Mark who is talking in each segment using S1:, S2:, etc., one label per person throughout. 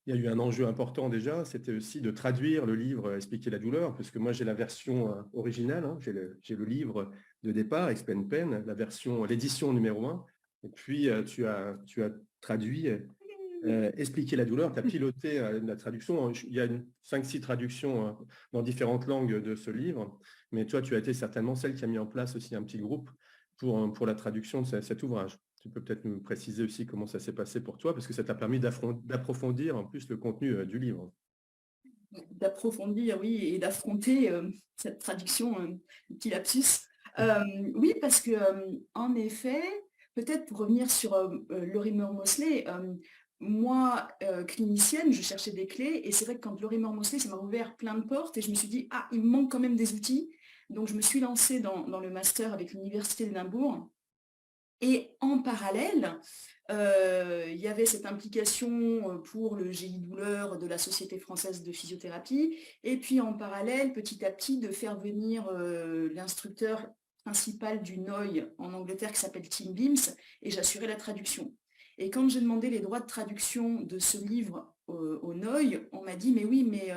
S1: il y a eu un enjeu important déjà, c'était aussi de traduire le livre Expliquer la douleur, parce que moi j'ai la version originale, hein, j'ai le livre de départ, Explain Pain, la version, l'édition numéro un, et puis tu as traduit Expliquer la douleur, tu as piloté la traduction. Il y a 5-6 traductions dans différentes langues de ce livre, mais toi tu as été certainement celle qui a mis en place aussi un petit groupe pour la traduction de cet ouvrage. Tu peux peut-être nous préciser aussi comment ça s'est passé pour toi, parce que ça t'a permis d'approfondir en plus le contenu du livre.
S2: D'approfondir, oui, et d'affronter cette traduction, petit lapsus. Oui, parce que, en effet, peut-être pour revenir sur Lorimer Mosley, moi, clinicienne, je cherchais des clés, et c'est vrai que quand Lorimer Mosley, ça m'a ouvert plein de portes, et je me suis dit, ah, il me manque quand même des outils. Donc, je me suis lancée dans le master avec l'Université d'Édimbourg. Et en parallèle, il y avait cette implication pour le GI douleur de la Société française de physiothérapie. Et puis en parallèle, petit à petit, de faire venir l'instructeur principal du NOI en Angleterre qui s'appelle Tim Beams, et j'assurais la traduction. Et quand j'ai demandé les droits de traduction de ce livre au NOI, on m'a dit, mais oui, mais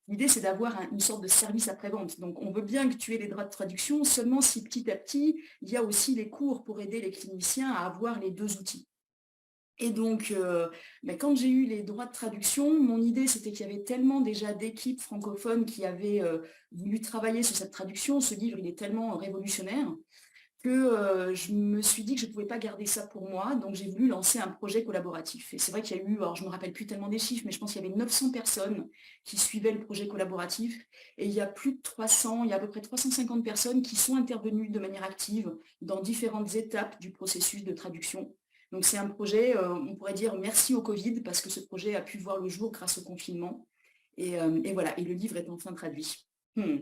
S2: l'idée c'est d'avoir une sorte de service après-vente. Donc on veut bien que tu aies les droits de traduction, seulement si petit à petit, il y a aussi les cours pour aider les cliniciens à avoir les deux outils. Et donc, quand j'ai eu les droits de traduction, mon idée, c'était qu'il y avait tellement déjà d'équipes francophones qui avaient voulu travailler sur cette traduction. Ce livre, il est tellement révolutionnaire que je me suis dit que je ne pouvais pas garder ça pour moi. Donc, j'ai voulu lancer un projet collaboratif. Et c'est vrai qu'il y a eu, alors je ne me rappelle plus tellement des chiffres, mais je pense qu'il y avait 900 personnes qui suivaient le projet collaboratif. Et il y a plus de 300, il y a à peu près 350 personnes qui sont intervenues de manière active dans différentes étapes du processus de traduction. Donc, c'est un projet, on pourrait dire merci au Covid, parce que ce projet a pu voir le jour grâce au confinement. Et voilà, et le livre est enfin traduit. Hmm.